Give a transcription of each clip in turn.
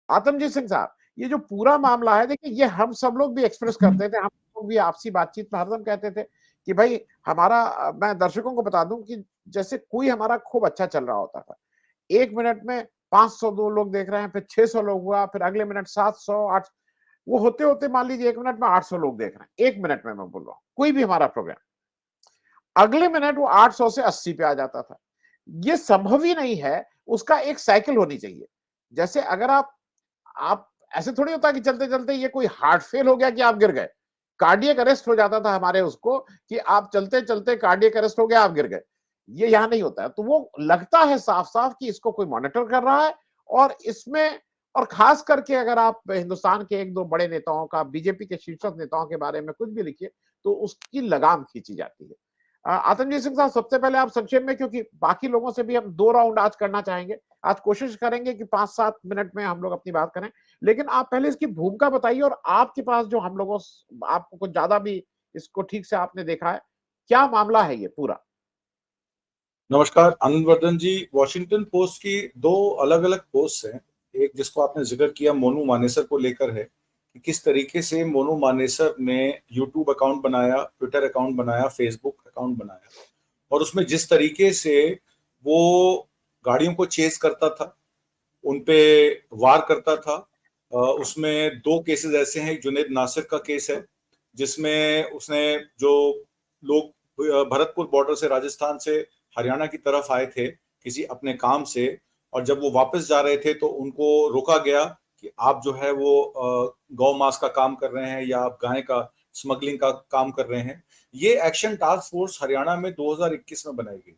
आतमजीत सिंह साहब, ये जो पूरा मामला है, देखिए ये हम सब लोग भी एक्सप्रेस करते थे, हम लोग भी आपसी बातचीत में हरदम कहते थे कि भाई हमारा मैं दर्शकों को बता दूं कि जैसे कोई हमारा खूब अच्छा चल रहा होता था, 1 मिनट में 500 दो लोग देख रहे हैं, फिर 600 लोग हुआ, फिर अगले मिनट 700 8, वो होते-होते मान लीजिए 1 मिनट में 800 लोग देख रहे हैं, 1 मिनट में मैं बोल रहा हूँ, कोई भी हमारा प्रोग्राम। अगले मिनट वो 800 से 80 पे आ जाता था। ये संभव ही नहीं है, उसका एक साइकिल होनी चाहिए। जैसे अगर आप ऐसे थोड़ी होता कि चलते-चलते ये कोई हार्ट फेल हो गया कि आप गिर गए। कार्डियक अरेस्ट हो जाता था हमारे उसको कि आप चलते-चलते कार्डियक अरेस्ट हो गया, आप गिर गए। ये यहाँ नहीं होता है। तो वो लगता है साफ-साफ कि इसको कोई मॉनिटर कर रहा है और इसमें और खास करके अगर आप हिंदुस्तान के 1-2 बड़े नेताओं का, बीजेपी के शीर्षक नेताओं के बारे में कुछ भी लिखिए, तो उसकी लगाम खींची जाती है। आतंकजीत सिंह साहब, सबसे पहले आप संक्षेप में, क्योंकि बाकी लोगों से भी हम 2 राउंड आज करना चाहेंगे। आज कोशिश करेंगे कि 5-7 मिनट में हम लोग अपनी बात करें। लेकिन आप पहले इसकी भूमिका बताइए और आपके पास जो हम लोगों आपको कुछ ज्यादा भी इसको ठीक से आपने देखा है, क्या मामला है ये पूरा? नमस्कार आनंद वर्धन जी। वॉशिंगटन पोस्ट की दो अलग अलग पोस्ट हैं। एक जिसको आपने जिक्र किया मोनू मानेसर को लेकर है कि किस तरीके से मोनू मानेसर ने यूट्यूब अकाउंट बनाया, ट्विटर अकाउंट बनाया, फेसबुक अकाउंट बनाया और उसमें जिस तरीके से वो गाड़ियों को चेस करता था, उनपे वार करता था। उसमें दो केसेस ऐसे हैं, जुनैद नासिर का केस है जिसमें उसने जो लोग भरतपुर बॉर्डर से राजस्थान से हरियाणा की तरफ आए थे किसी अपने काम से, और जब वो वापस जा रहे थे तो उनको रोका गया कि आप जो है वो गौ मांस का काम कर रहे हैं या आप गाय का स्मगलिंग का काम कर रहे हैं। ये एक्शन टास्क फोर्स हरियाणा में 2021 में बनाई गई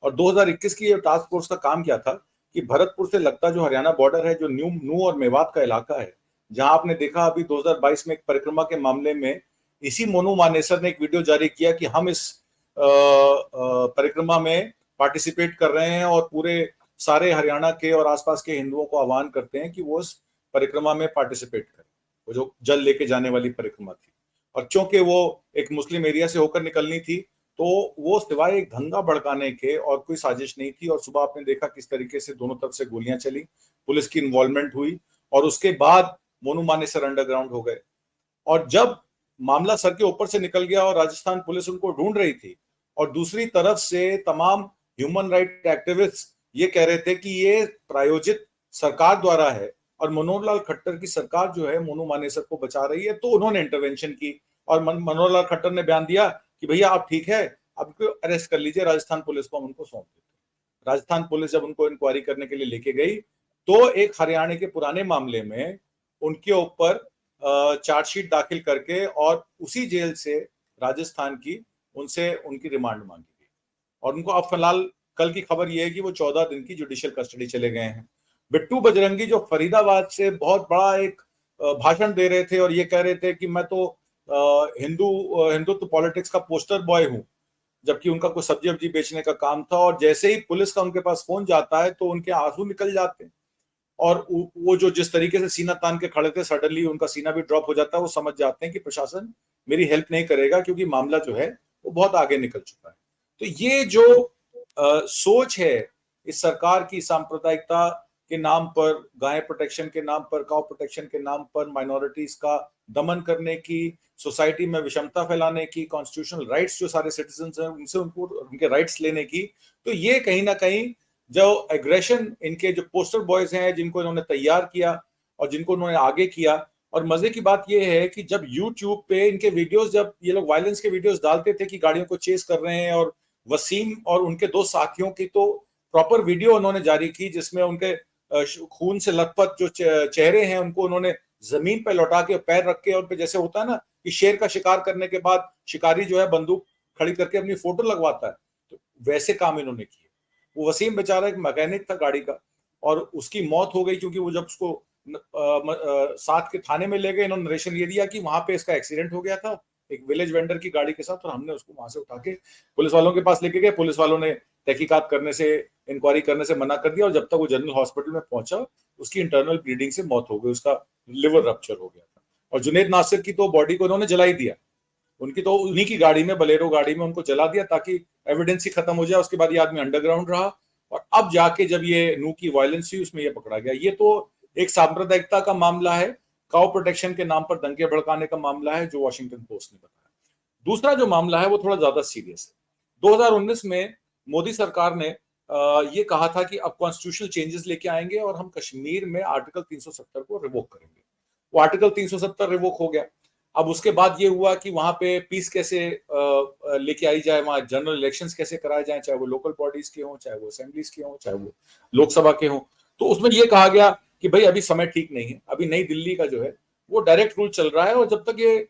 और 2021 की ये टास्क फोर्स का काम क्या था कि भरतपुर से लगता जो हरियाणा बॉर्डर है, जो नू और मेवात का इलाका है, जहां आपने देखा अभी 2022 में एक परिक्रमा के मामले में इसी मोनू मानेसर ने एक वीडियो जारी किया कि हम इस परिक्रमा में पार्टिसिपेट कर रहे हैं और पूरे सारे हरियाणा के और आसपास के हिंदुओं को आह्वान करते हैं कि वो इस परिक्रमा में पार्टिसिपेट करें, वो जो जल लेके जाने वाली परिक्रमा थी। और चूंकि वो एक मुस्लिम एरिया से होकर निकलनी थी तो वो सिवाय एक दंगा भड़काने के और कोई साजिश नहीं थी। और सुबह आपने देखा किस तरीके से दोनों तरफ से गोलियां चली, पुलिस की इन्वॉल्वमेंट हुई और उसके बाद मोनू मानेसर अंडरग्राउंड हो गए। और जब मामला सर के ऊपर से निकल गया और राजस्थान पुलिस उनको ढूंढ रही थी और दूसरी तरफ से तमाम ह्यूमन राइट एक्टिविस्ट ये कह रहे थे कि ये प्रायोजित सरकार द्वारा है और मनोहर लाल खट्टर की सरकार जो है मोनू मानेसर को बचा रही है, तो उन्होंने इंटरवेंशन की और मनोहर लाल खट्टर ने बयान दिया कि भैया आप ठीक है, आप अरेस्ट कर लीजिए, राजस्थान पुलिस को हम उनको सौंप देते। राजस्थान पुलिस जब उनको इंक्वायरी करने के लिए लेके गई तो एक हरियाणा के पुराने मामले में उनके ऊपर चार्जशीट दाखिल करके और उसी जेल से राजस्थान की उनसे उनकी रिमांड मांगी गई और उनको अब फिलहाल कल की खबर यह है कि वो 14 दिन की जुडिशियल कस्टडी चले गए हैं। बिट्टू बजरंगी जो फरीदाबाद से बहुत बड़ा एक भाषण दे रहे थे और ये कह रहे थे कि मैं तो हिंदुत्व पॉलिटिक्स का पोस्टर बॉय हूं, जबकि उनका कोई सब्जी वब्जी बेचने का काम था, और जैसे ही पुलिस का उनके पास फोन जाता है तो उनके आंसू निकल जाते हैं और वो जो जिस तरीके से सीना तान के खड़े थे, सडनली उनका सीना भी ड्रॉप हो जाता है। वो समझ जाते हैं कि प्रशासन मेरी हेल्प नहीं करेगा क्योंकि मामला जो है वो बहुत आगे निकल चुका है। तो ये जो सोच है इस सरकार की, सांप्रदायिकता के नाम पर, गाय प्रोटेक्शन के नाम पर, काउ प्रोटेक्शन के नाम पर माइनॉरिटीज का दमन करने की, सोसाइटी में विषमता फैलाने की, कॉन्स्टिट्यूशनल राइट्स जो सारे सिटीजन हैं उनसे उनको उनके राइट्स लेने की, तो ये कहीं ना कहीं जो एग्रेशन इनके जो पोस्टर बॉयज हैं जिनको इन्होंने तैयार किया और जिनको उन्होंने आगे किया। और मजे की बात यह है कि जब यूट्यूब पे इनके वीडियोस, जब ये लोग वायलेंस के वीडियोस डालते थे कि गाड़ियों को चेस कर रहे हैं, और वसीम और उनके दो साथियों की तो प्रॉपर वीडियो उन्होंने जारी की जिसमें उनके खून से लथपथ जो चेहरे हैं उनको उन्होंने जमीन पे लौटा के पैर रख के, और पे जैसे होता है ना कि शेर का शिकार करने के बाद शिकारी जो है बंदूक खड़ी करके अपनी फोटो लगवाता है, तो वैसे काम इन्होंने किए। वो वसीम बेचारा एक मैकेनिक था गाड़ी का और उसकी मौत हो गई क्योंकि वो जब उसको साथ के थाने में ले गए, इन्होंने नरेशन ये दिया कि वहां पे इसका एक्सीडेंट हो गया था एक विलेज वेंडर की गाड़ी के साथ, और हमने उसको वहां से उठा के पुलिस वालों के पास लेके गए। पुलिस वालों ने तहकीकात करने से, इंक्वायरी करने से मना कर दिया और जब तक वो जनरल हॉस्पिटल में पहुंचा उसकी इंटरनल ब्लीडिंग से मौत हो गई, उसका लिवर रप्चर हो गया था। और जुनैद नासिर की तो बॉडी को उन्होंने जला ही दिया, उनकी तो उन्हीं की गाड़ी में, बलेरो गाड़ी में उनको जला दिया ताकि एविडेंस ही खत्म हो जाए। उसके बाद ये आदमी अंडरग्राउंड रहा और अब जाके जब ये नू की वायलेंस हुई उसमें ये पकड़ा गया। ये तो एक सांप्रदायिकता का मामला है, काउ प्रोटेक्शन के नाम पर दंगे भड़काने का मामला है, जो वॉशिंगटन पोस्ट ने बताया। दूसरा जो मामला है वो थोड़ा ज्यादा सीरियस है। 2019 में मोदी सरकार ने ये कहा था कि अब कॉन्स्टिट्यूशनल चेंजेस लेके आएंगे और हम कश्मीर में आर्टिकल 370 को रिवोक करेंगे। वो आर्टिकल 370 रिवोक हो गया। अब उसके बाद ये हुआ कि वहां पे पीस कैसे लेके आई जाए, वहां जनरल इलेक्शंस कैसे कराए जाए, चाहे वो लोकल बॉडीज के हों, चाहे वो असेंबलीज के हों, चाहे वो लोकसभा के हों। तो उसमें ये कहा गया कि भाई अभी समय ठीक नहीं है, अभी नई दिल्ली का जो है वो डायरेक्ट रूल चल रहा है और जब तक ये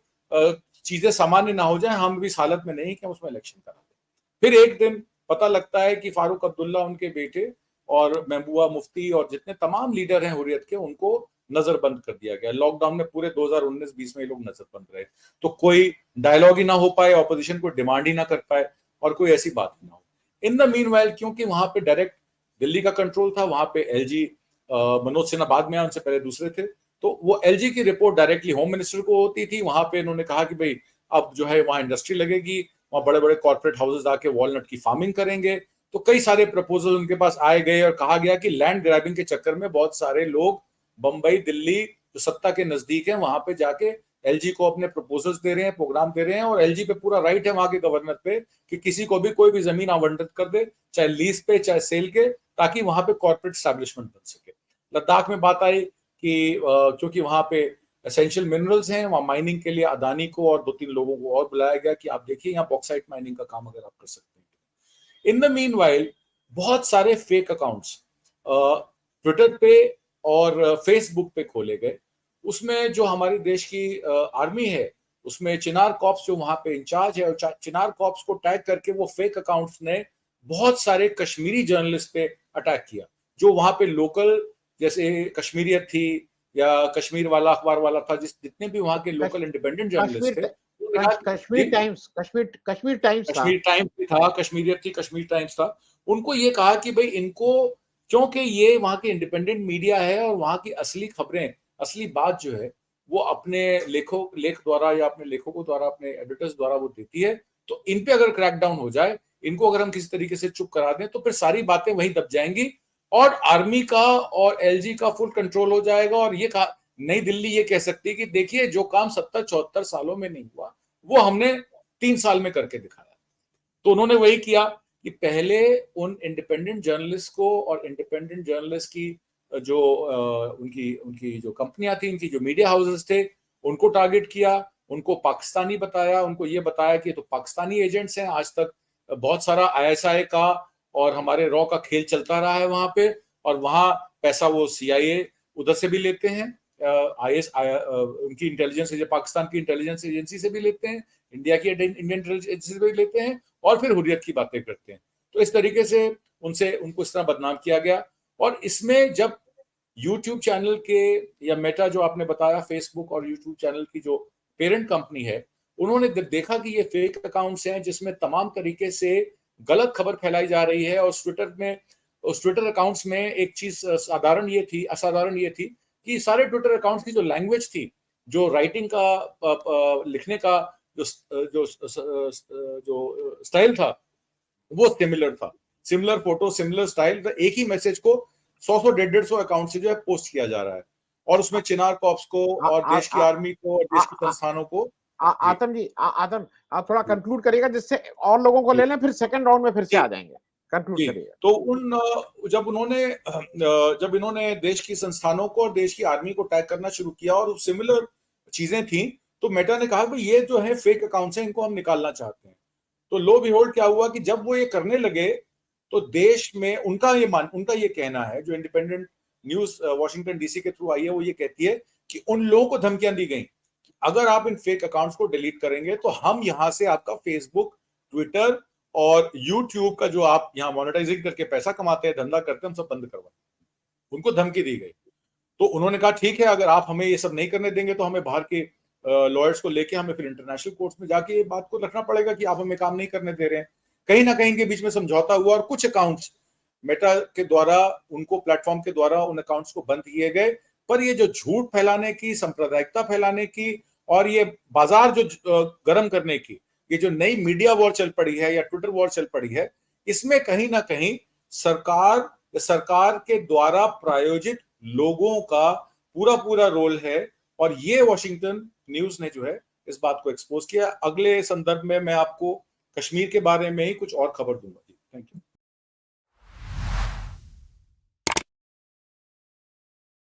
चीजें सामान्य ना हो जाए हम भी इस हालत में नहीं कि हम उसमें इलेक्शन करा दें। फिर एक दिन पता लगता है कि फारूक अब्दुल्ला, उनके बेटे, और महबूबा मुफ्ती और जितने तमाम लीडर हैं हुर्रियत के, उनको नजरबंद कर दिया गया। लॉकडाउन में पूरे 2019-20 में ये लोग नजरबंद रहे, तो कोई डायलॉग ही ना हो पाए, ऑपोजिशन को डिमांड ही ना कर पाए और कोई ऐसी बात ही ना हो। इन द मीनवाइल, क्योंकि वहां पे डायरेक्ट दिल्ली का कंट्रोल था, वहां पे एलजी, मनोज सिन्हा बाद में, उनसे पहले दूसरे थे, तो वो एलजी की रिपोर्ट डायरेक्टली होम मिनिस्टर को होती थी। वहां पे इन्होंने कहा कि भाई अब जो है वहां इंडस्ट्री लगेगी, वहां बड़े बड़े कॉर्पोरेट हाउसेज आके वॉलनट की फार्मिंग करेंगे। तो कई सारे प्रपोजल उनके पास आए गए और कहा गया कि लैंड ग्रैबिंग के चक्कर में बहुत सारे लोग बंबई, दिल्ली, जो सत्ता के नजदीक है, वहां पे जाके एलजी को अपने प्रपोजल्स दे रहे हैं, प्रोग्राम दे रहे हैं, और एलजी पे पूरा राइट है वहां के गवर्नर पे कि किसी को भी कोई भी जमीन आवंटित कर दे, चाहे लीज पे चाहे सेल के, ताकि वहां पे कॉर्पोरेट स्टैब्लिशमेंट बन सके। लद्दाख में बात आई कि क्योंकि वहां पे एसेंशियल मिनरल्स हैं, वहां माइनिंग के लिए अदानी को और 2-3 लोगों को और बुलाया गया कि आप देखिए यहाँ बॉक्साइट माइनिंग का काम अगर आप कर सकते हैं। इन द मीनवाइल बहुत सारे फेक अकाउंट्स ट्विटर पे और फेसबुक पे खोले गए। उसमें जो हमारे देश की आर्मी है, उसमें चिनार कॉर्प्स जो वहां पे इंचार्ज है, और चिनार कॉर्प्स को टैग करके वो फेक अकाउंट्स ने बहुत सारे कश्मीरी जर्नलिस्ट पे अटैक किया, जो वहां पे लोकल, जैसे कश्मीरियत थी या कश्मीर वाला अखबार वाला था, जितने भी वहां के लोकल इंडिपेंडेंट जर्नलिस्ट थे, कश्मीर टाइम्स, कश्मीर टाइम्स था, कश्मीर टाइम्स भी था, कश्मीरियत थी, कश्मीर टाइम्स था। उनको ये कहा कि भाई इनको, क्योंकि ये वहां की इंडिपेंडेंट मीडिया है और वहां की असली खबरें, असली बात जो है वो अपने लेख द्वारा या अपने लेखकों द्वारा, अपने एडिटर्स द्वारा वो देती है, तो इन पे अगर क्रैकडाउन हो जाए, इनको अगर हम किसी तरीके से चुप करा दें, तो फिर सारी बातें वहीं दब जाएंगी और आर्मी का और एलजी का फुल कंट्रोल हो जाएगा। और ये कहा, नई दिल्ली ये कह सकती है कि देखिए जो काम 70-74 सालों में नहीं हुआ, वो हमने 3 साल में करके दिखाया। तो उन्होंने वही किया कि पहले उन इंडिपेंडेंट जर्नलिस्ट को और इंडिपेंडेंट जर्नलिस्ट की जो उनकी उनकी जो कंपनियां थी, इनकी जो मीडिया हाउसेस थे, उनको टारगेट किया, उनको पाकिस्तानी बताया, उनको ये बताया कि तो पाकिस्तानी एजेंट्स हैं। आज तक बहुत सारा आईएसआई का और हमारे रॉ का खेल चलता रहा है वहां पे, और वहां पैसा वो सीआईए उधर से भी लेते हैं, आईएस उनकी इंटेलिजेंस, पाकिस्तान की इंटेलिजेंस एजेंसी से भी लेते हैं, इंडिया की इंडियन इंटेलिजेंस एजेंसी से भी लेते हैं, और फिर हुर्रियत की बातें करते हैं। तो इस तरीके से उनको इस तरह बदनाम किया गया। और इसमें जब यूट्यूब चैनल के, या मेटा जो आपने बताया, फेसबुक और यूट्यूब चैनल की जो पेरेंट कंपनी है, उन्होंने देखा कि ये फेक अकाउंट्स हैं जिसमें तमाम तरीके से गलत खबर फैलाई जा रही है, और उस ट्विटर अकाउंट्स में एक चीज असाधारण ये थी कि सारे ट्विटर अकाउंट्स की जो लैंग्वेज थी, जो राइटिंग का, लिखने का जो जो स्टाइल था, वो सिमिलर फोटो, सिमिलर स्टाइल, एक ही मैसेज को 100 150 अकाउंट से जो है पोस्ट किया जा रहा है, और उसमें चिनार कॉर्प्स को और देश की आर्मी को और देश के संस्थानों को। आतम जी, आतम आप थोड़ा कंक्लूड करिएगा जिससे और लोगों को ले लें, फिर सेकंड राउंड में फिर से आ जाएंगे। कंक्लूड करिएगा। तो जब इन्होंने देश की संस्थानों को और देश की आर्मी को टैग करना शुरू किया और सिमिलर चीजें थी, तो मेटा ने कहा कि ये जो है फेक अकाउंट्स हैं, इनको हम निकालना चाहते हैं। तो लो बिहोल्ड क्या हुआ कि जब वो ये करने लगे, तो देश में उनका ये कहना है, जो इंडिपेंडेंट न्यूज वॉशिंगटन डीसी के थ्रू आई है, वो ये कहती है कि उन लोगों को धमकियां दी गई, अगर आप इन फेक अकाउंट्स को डिलीट करेंगे तो हम यहां से आपका फेसबुक, ट्विटर और यूट्यूब का जो आप यहाँ मोनेटाइजिंग करके पैसा कमाते हैं, धंधा करते हैं, हम सब बंद करवाएंगे। उनको धमकी दी गई। तो उन्होंने कहा ठीक है, अगर आप हमें ये सब नहीं करने देंगे तो हमें बाहर के लॉयर्स को लेके हमें फिर इंटरनेशनल कोर्ट्स में जाके ये बात को रखना पड़ेगा कि आप हमें काम नहीं करने दे रहे हैं। कहीं ना कहीं के बीच में समझौता हुआ और कुछ अकाउंट्स मेटा के द्वारा, उनको प्लेटफॉर्म के द्वारा उन अकाउंट्स को बंद किए गए। पर ये जो झूठ फैलाने की, सांप्रदायिकता फैलाने की और ये बाजार जो गर्म करने की, ये जो नई मीडिया वॉर चल पड़ी है या ट्विटर वॉर चल पड़ी है, इसमें कहीं ना कहीं सरकार के द्वारा प्रायोजित लोगों का पूरा पूरा रोल है। और ये वॉशिंगटन न्यूज ने जो है इस बात को एक्सपोज किया। अगले संदर्भ में मैं आपको कश्मीर के बारे में ही कुछ और खबर दूंगा।